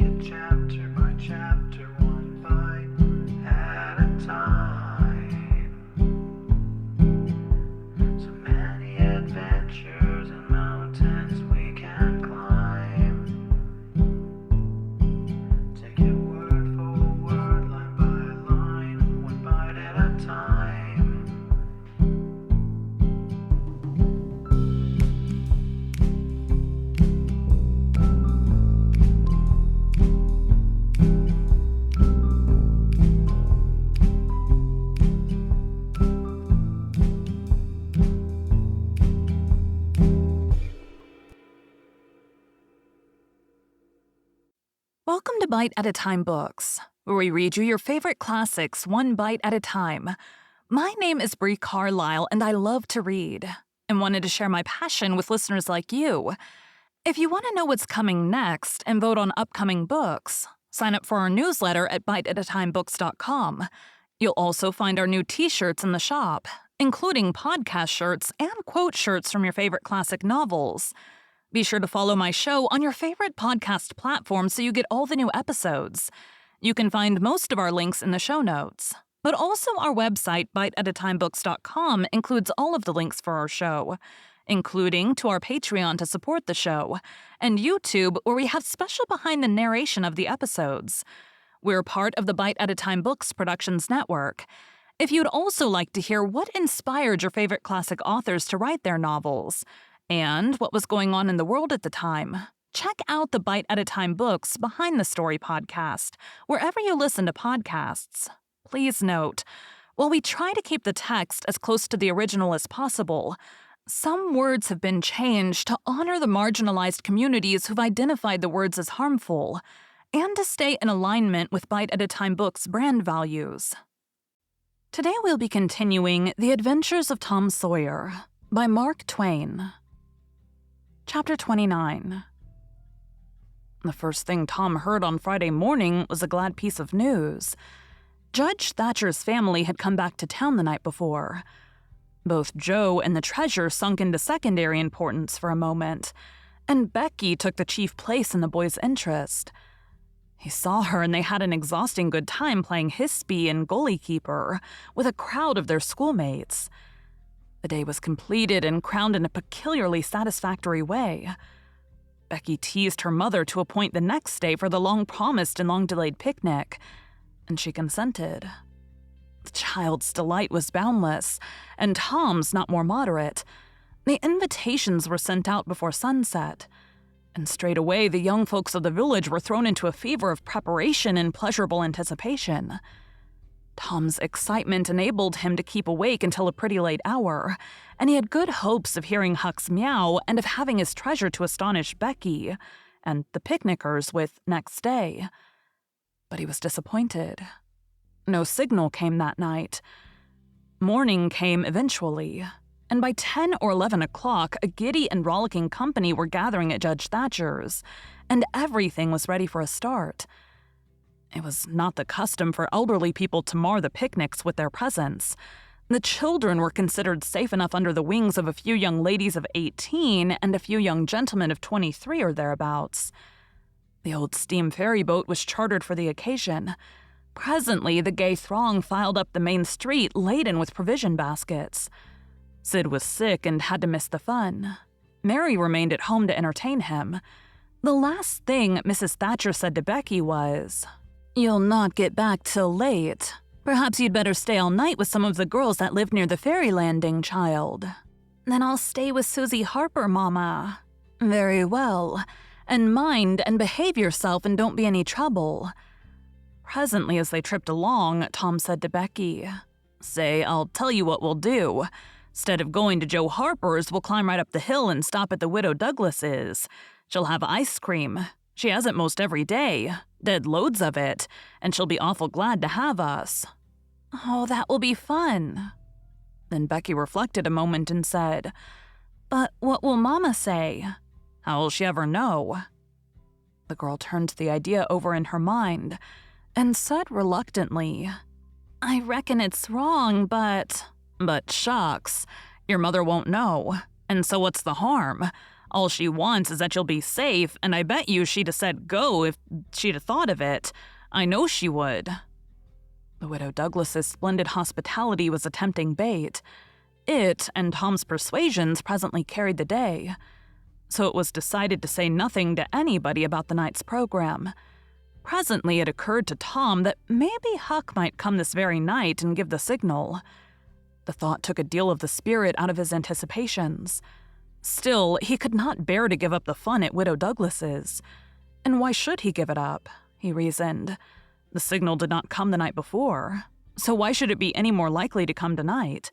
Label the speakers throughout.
Speaker 1: it chapter by chapter, one bite at a time. So many adventures and mountains we can climb. Take it word for word, line by line, one bite at a time.
Speaker 2: Welcome to Bite at a Time Books, where we read you your favorite classics one bite at a time. My name is Bree Carlile, and I love to read, and wanted to share my passion with listeners like you. If you want to know what's coming next and vote on upcoming books, sign up for our newsletter at biteatatimebooks.com. You'll also find our new t-shirts in the shop, including podcast shirts and quote shirts from your favorite classic novels. Be sure to follow my show on your favorite podcast platform so you get all the new episodes. You can find most of our links in the show notes. But also our website, biteatatimebooks.com, includes all of the links for our show, including to our Patreon to support the show, and YouTube, where we have special behind the narration of the episodes. We're part of the Bite at a Time Books Productions Network. If you'd also like to hear what inspired your favorite classic authors to write their novels, and what was going on in the world at the time, check out the Bite at a Time Books Behind the Story podcast, wherever you listen to podcasts. Please note, while we try to keep the text as close to the original as possible, some words have been changed to honor the marginalized communities who've identified the words as harmful, and to stay in alignment with Bite at a Time Books' brand values. Today we'll be continuing The Adventures of Tom Sawyer by Mark Twain. Chapter 29. The first thing Tom heard on Friday morning was a glad piece of news. Judge Thatcher's family had come back to town the night before. Both Joe and the treasure sunk into secondary importance for a moment, and Becky took the chief place in the boy's interest. He saw her and they had an exhausting good time playing hispy and goalie keeper with a crowd of their schoolmates. The day was completed and crowned in a peculiarly satisfactory way. Becky teased her mother to appoint the next day for the long-promised and long-delayed picnic, and she consented. The child's delight was boundless, and Tom's not more moderate. The invitations were sent out before sunset, and straight away the young folks of the village were thrown into a fever of preparation and pleasurable anticipation. Tom's excitement enabled him to keep awake until a pretty late hour, and he had good hopes of hearing Huck's meow and of having his treasure to astonish Becky and the picnickers with next day. But he was disappointed. No signal came that night. Morning came eventually, and by 10 or 11 o'clock, a giddy and rollicking company were gathering at Judge Thatcher's, and everything was ready for a start. It was not the custom for elderly people to mar the picnics with their presence. The children were considered safe enough under the wings of a few young ladies of 18 and a few young gentlemen of 23 or thereabouts. The old steam ferry boat was chartered for the occasion. Presently, the gay throng filed up the main street laden with provision baskets. Sid was sick and had to miss the fun. Mary remained at home to entertain him. The last thing Mrs. Thatcher said to Becky was, "You'll not get back till late. Perhaps you'd better stay all night with some of the girls that live near the ferry landing, child." "Then I'll stay with Susie Harper, Mama." "Very well. And mind and behave yourself and don't be any trouble." Presently, as they tripped along, Tom said to Becky, "Say, I'll tell you what we'll do. Instead of going to Joe Harper's, we'll climb right up the hill and stop at the Widow Douglas's. She'll have ice cream. She has it most every day, dead loads of it, and she'll be awful glad to have us." "Oh, that will be fun." Then Becky reflected a moment and said, "But what will Mama say?" "How will she ever know?" The girl turned the idea over in her mind and said reluctantly, "I reckon it's wrong, but..." "But shucks, your mother won't know, and so what's the harm? All she wants is that you'll be safe, and I bet you she'd have said go if she'd have thought of it. I know she would." The widow Douglas's splendid hospitality was a tempting bait. It and Tom's persuasions presently carried the day. So it was decided to say nothing to anybody about the night's program. Presently it occurred to Tom that maybe Huck might come this very night and give the signal. The thought took a deal of the spirit out of his anticipations. Still, he could not bear to give up the fun at Widow Douglas's. And why should he give it up? He reasoned. The signal did not come the night before, so why should it be any more likely to come tonight?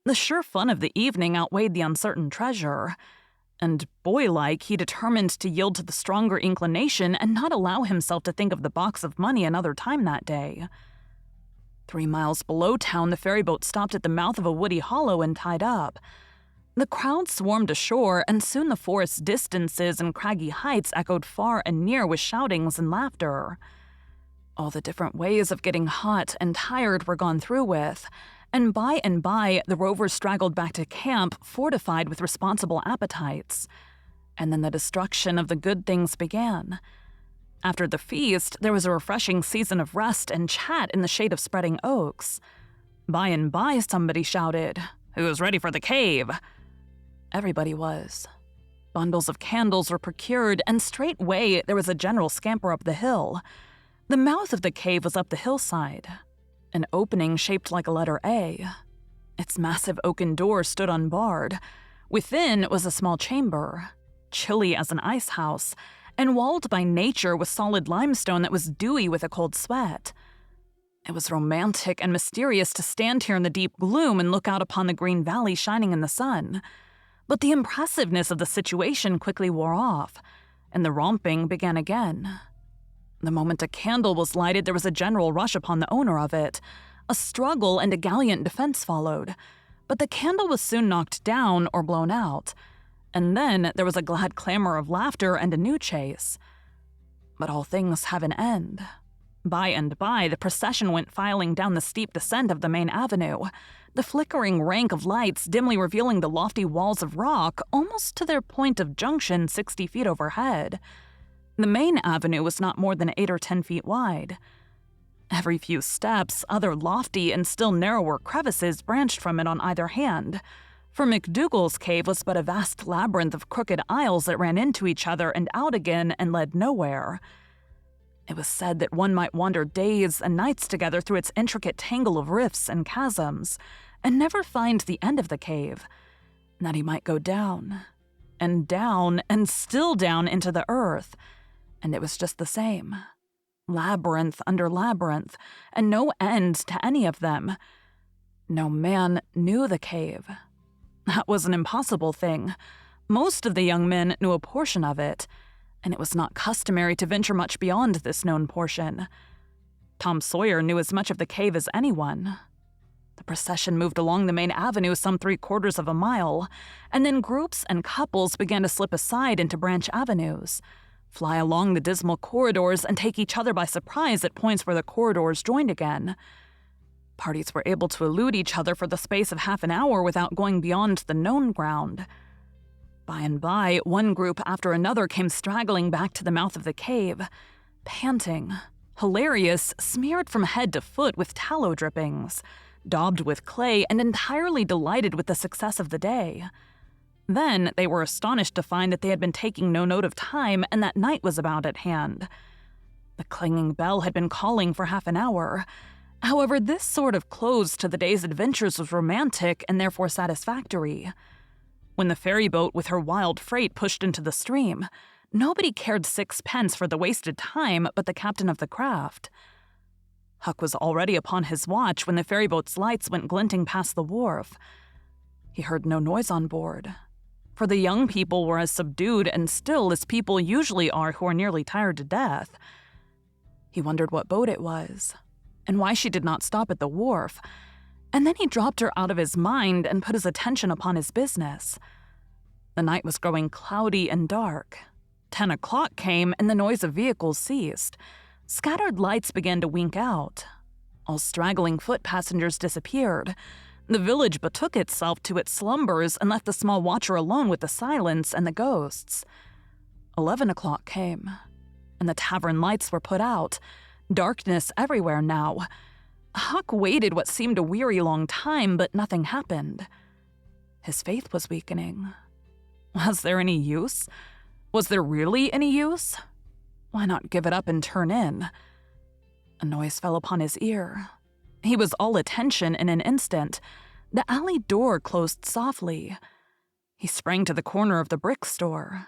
Speaker 2: The sure fun of the evening outweighed the uncertain treasure, and boy-like, he determined to yield to the stronger inclination and not allow himself to think of the box of money another time that day. 3 miles below town, the ferryboat stopped at the mouth of a woody hollow and tied up. The crowd swarmed ashore, and soon the forest's distances and craggy heights echoed far and near with shoutings and laughter. All the different ways of getting hot and tired were gone through with, and by the rovers straggled back to camp fortified with responsible appetites. And then the destruction of the good things began. After the feast, there was a refreshing season of rest and chat in the shade of spreading oaks. By and by, somebody shouted, "Who's ready for the cave?" Everybody was. Bundles of candles were procured, and straightway there was a general scamper up the hill. The mouth of the cave was up the hillside, an opening shaped like a letter A. Its massive oaken door stood unbarred. Within was a small chamber, chilly as an ice house, and walled by nature with solid limestone that was dewy with a cold sweat. It was romantic and mysterious to stand here in the deep gloom and look out upon the green valley shining in the sun. But the impressiveness of the situation quickly wore off, and the romping began again. The moment a candle was lighted, there was a general rush upon the owner of it. A struggle and a gallant defense followed, but the candle was soon knocked down or blown out, and then there was a glad clamor of laughter and a new chase. But all things have an end. By and by, the procession went filing down the steep descent of the main avenue, the flickering rank of lights dimly revealing the lofty walls of rock almost to their point of junction 60 feet overhead. The main avenue was not more than 8 or 10 feet wide. Every few steps, other lofty and still narrower crevices branched from it on either hand, for McDougal's cave was but a vast labyrinth of crooked aisles that ran into each other and out again and led nowhere. It was said that one might wander days and nights together through its intricate tangle of rifts and chasms, and never find the end of the cave, and that he might go down, and still down into the earth, and it was just the same. Labyrinth under labyrinth, and no end to any of them. No man knew the cave. That was an impossible thing. Most of the young men knew a portion of it, and it was not customary to venture much beyond this known portion. Tom Sawyer knew as much of the cave as anyone. The procession moved along the main avenue some 3/4 of a mile, and then groups and couples began to slip aside into branch avenues, fly along the dismal corridors, and take each other by surprise at points where the corridors joined again. Parties were able to elude each other for the space of half an hour without going beyond the known ground. By and by, one group after another came straggling back to the mouth of the cave, panting, hilarious, smeared from head to foot with tallow drippings, daubed with clay, and entirely delighted with the success of the day. Then they were astonished to find that they had been taking no note of time and that night was about at hand. The clanging bell had been calling for half an hour. However, this sort of close to the day's adventures was romantic and therefore satisfactory. When the ferryboat with her wild freight pushed into the stream, nobody cared 6 pence for the wasted time but the captain of the craft. Huck was already upon his watch when the ferryboat's lights went glinting past the wharf. He heard no noise on board, for the young people were as subdued and still as people usually are who are nearly tired to death. He wondered what boat it was, and why she did not stop at the wharf, and then he dropped her out of his mind and put his attention upon his business. The night was growing cloudy and dark. 10 o'clock came, and the noise of vehicles ceased. Scattered lights began to wink out. All straggling foot passengers disappeared. The village betook itself to its slumbers and left the small watcher alone with the silence and the ghosts. 11 o'clock came, and the tavern lights were put out. Darkness everywhere now. Huck waited what seemed a weary long time, but nothing happened. His faith was weakening. Was there any use? Was there really any use? Why not give it up and turn in? A noise fell upon his ear. He was all attention in an instant. The alley door closed softly. He sprang to the corner of the brick store.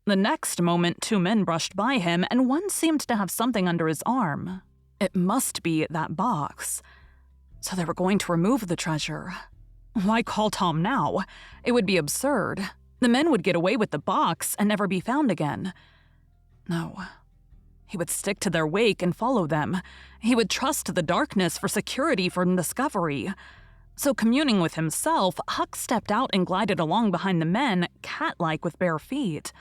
Speaker 2: The next moment, 2 men brushed by him, and one seemed to have something under his arm. It must be that box. So they were going to remove the treasure. Why call Tom now? It would be absurd. The men would get away with the box and never be found again. No. He would stick to their wake and follow them. He would trust the darkness for security from discovery. So communing with himself, Huck stepped out and glided along behind the men, cat-like with bare feet,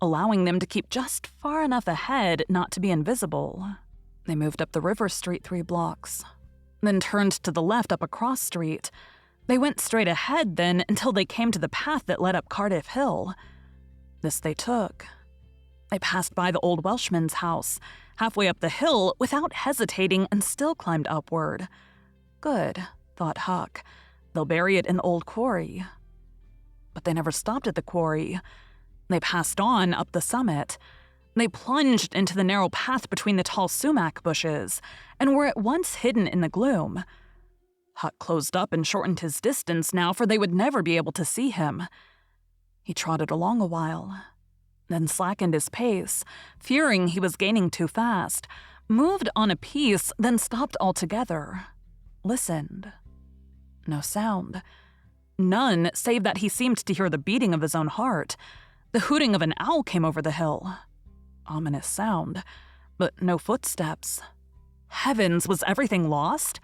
Speaker 2: allowing them to keep just far enough ahead not to be invisible. They moved up the river street 3 blocks, then turned to the left up a cross street. They went straight ahead then until they came to the path that led up Cardiff Hill. This they took. They passed by the old Welshman's house, halfway up the hill, without hesitating, and still climbed upward. Good, thought Huck. They'll bury it in the old quarry. But they never stopped at the quarry. They passed on up the summit. They plunged into the narrow path between the tall sumac bushes, and were at once hidden in the gloom. Huck closed up and shortened his distance now, for they would never be able to see him. He trotted along a while, then slackened his pace, fearing he was gaining too fast, moved on a piece, then stopped altogether. Listened. No sound. None, save that he seemed to hear the beating of his own heart. The hooting of an owl came over the hill. Ominous sound, but no footsteps. Heavens, was everything lost?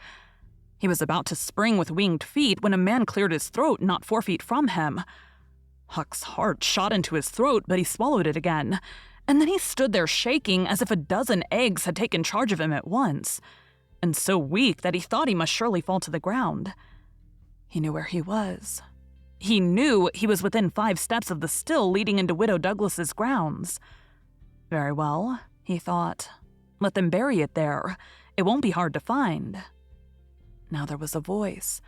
Speaker 2: He was about to spring with winged feet when a man cleared his throat not 4 feet from him. Huck's heart shot into his throat, but he swallowed it again, and then he stood there shaking as if a dozen eggs had taken charge of him at once, and so weak that he thought he must surely fall to the ground. He knew where he was. He knew he was within 5 steps of the still leading into Widow Douglas's grounds. Very well, he thought. Let them bury it there. It won't be hard to find. Now there was a voice.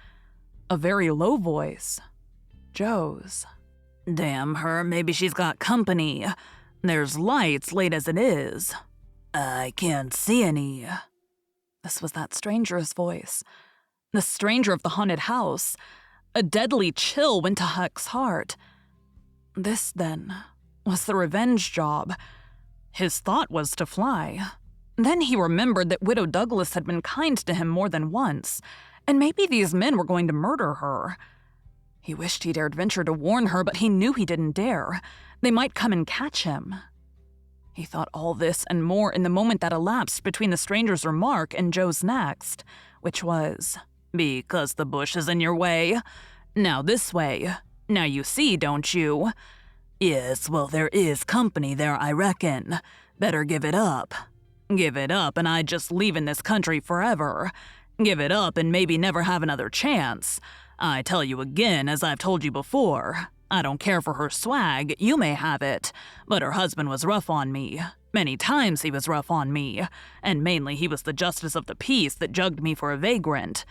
Speaker 2: A very low voice. Joe's. Damn her, maybe she's got company. There's lights late as it is. I can't see any. This was that stranger's voice. The stranger of the haunted house. A deadly chill went to Huck's heart. This, then, was the revenge job. His thought was to fly. Then he remembered that Widow Douglas had been kind to him more than once, and maybe these men were going to murder her. He wished he dared venture to warn her, but he knew he didn't dare. They might come and catch him. He thought all this and more in the moment that elapsed between the stranger's remark and Joe's next, which was, "Because the bush is in your way. Now this way. Now you see, don't you?" "Yes, well, there is company there, I reckon. Better give it up." "Give it up and I'd just leave in this country forever. Give it up and maybe never have another chance. I tell you again, as I've told you before, I don't care for her swag, you may have it, but her husband was rough on me. Many times he was rough on me, and mainly he was the justice of the peace that jugged me for a vagrant.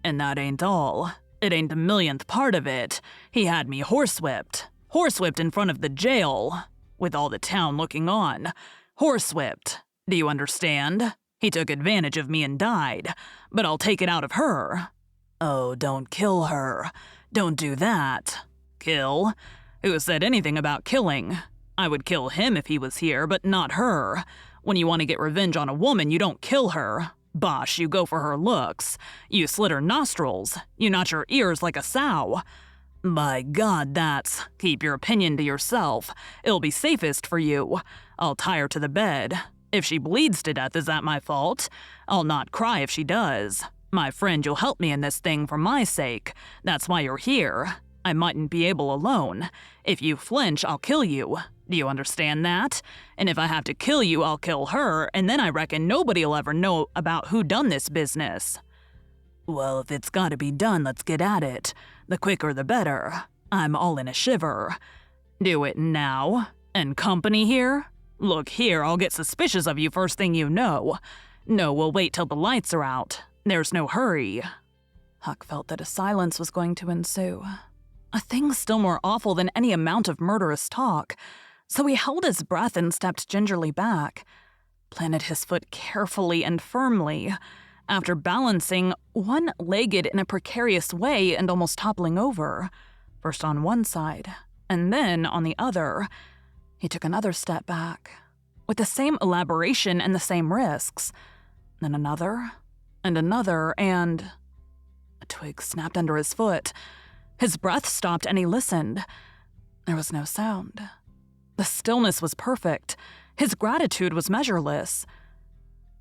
Speaker 2: And that ain't all. It ain't the millionth part of it. He had me horsewhipped. Horsewhipped in front of the jail, with all the town looking on. Horsewhipped. Do you understand? He took advantage of me and died, but I'll take it out of her." "Oh, don't kill her. Don't do that." "Kill? Who said anything about killing? I would kill him if he was here, but not her. When you want to get revenge on a woman, you don't kill her. Bosh, you go for her looks. You slit her nostrils. You notch her ears like a sow. By God, that's... Keep your opinion to yourself. It'll be safest for you. I'll tie her to the bed. If she bleeds to death, is that my fault? I'll not cry if she does. My friend, you'll help me in this thing for my sake. That's why you're here. I mightn't be able alone. If you flinch, I'll kill you. Do you understand that? And if I have to kill you, I'll kill her, and then I reckon nobody'll ever know about who done this business." Well, if it's gotta be done, let's get at it. The quicker the better. I'm all in a shiver. Do it now? And company here? Look here, I'll get suspicious of you first thing you know. No, we'll wait till the lights are out. There's no hurry. Huck felt that a silence was going to ensue. A thing still more awful than any amount of murderous talk. So he held his breath and stepped gingerly back, planted his foot carefully and firmly. After balancing, one-legged in a precarious way and almost toppling over, first on one side, and then on the other, he took another step back, with the same elaboration and the same risks. Then another, and another, and a twig snapped under his foot. His breath stopped and he listened. There was no sound. The stillness was perfect. His gratitude was measureless.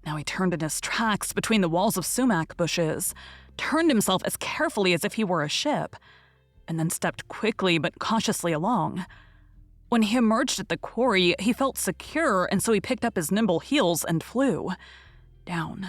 Speaker 2: Now he turned in his tracks between the walls of sumac bushes, turned himself as carefully as if he were a ship, and then stepped quickly but cautiously along. When he emerged at the quarry, he felt secure, and so he picked up his nimble heels and flew. Down,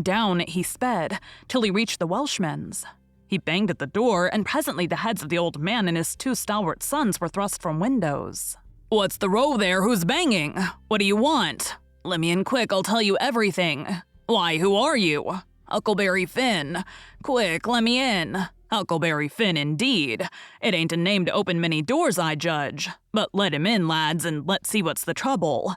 Speaker 2: down he sped, till he reached the Welshman's. He banged at the door, and presently the heads of the old man and his two stalwart sons were thrust from windows. "What's the row there? Who's banging? What do you want? Let me in quick, I'll tell you everything. Why, who are you? Huckleberry Finn. Quick, let me in. Huckleberry Finn, indeed. It ain't a name to open many doors, I judge. But let him in, lads, and let's see what's the trouble.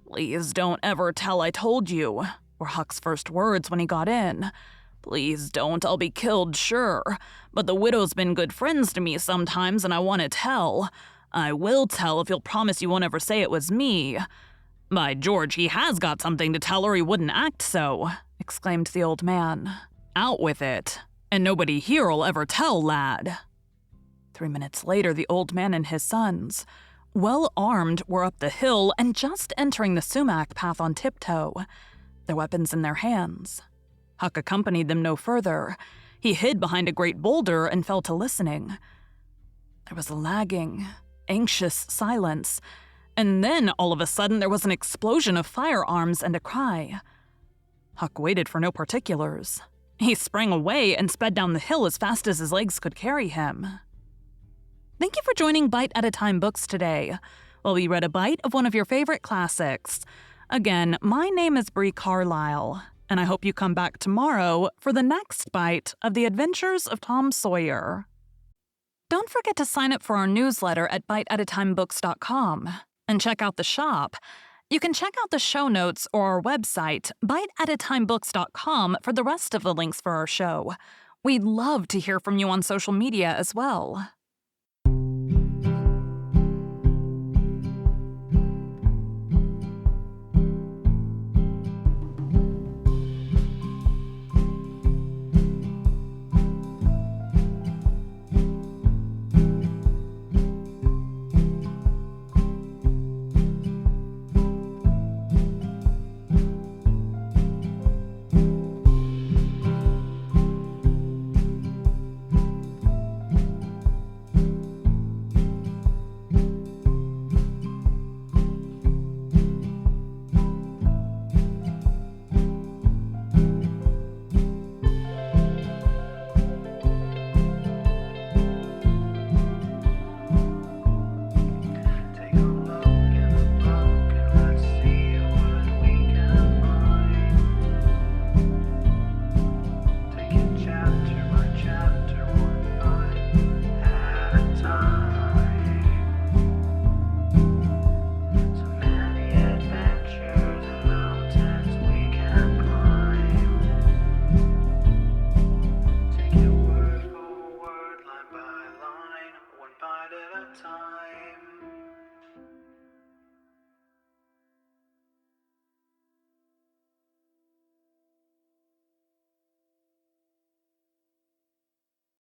Speaker 2: Please don't ever tell I told you," were Huck's first words when he got in. "Please don't, I'll be killed, sure. But the widow's been good friends to me sometimes, and I want to tell. I will tell if you'll promise you won't ever say it was me." "By George, he has got something to tell or he wouldn't act so," exclaimed the old man. "Out with it. And nobody here'll ever tell, lad." 3 minutes later, the old man and his sons, well armed, were up the hill and just entering the sumac path on tiptoe, their weapons in their hands. Huck accompanied them no further. He hid behind a great boulder and fell to listening. There was a lagging, anxious silence, and then all of a sudden there was an explosion of firearms and a cry. Huck waited for no particulars. He sprang away and sped down the hill as fast as his legs could carry him. Thank you for joining Bite at a Time Books today, while we read a bite of one of your favorite classics. Again, my name is Bree Carlile, and I hope you come back tomorrow for the next bite of The Adventures of Tom Sawyer. Don't forget to sign up for our newsletter at biteatatimebooks.com and check out the shop. You can check out the show notes or our website, biteatatimebooks.com, for the rest of the links for our show. We'd love to hear from you on social media as well.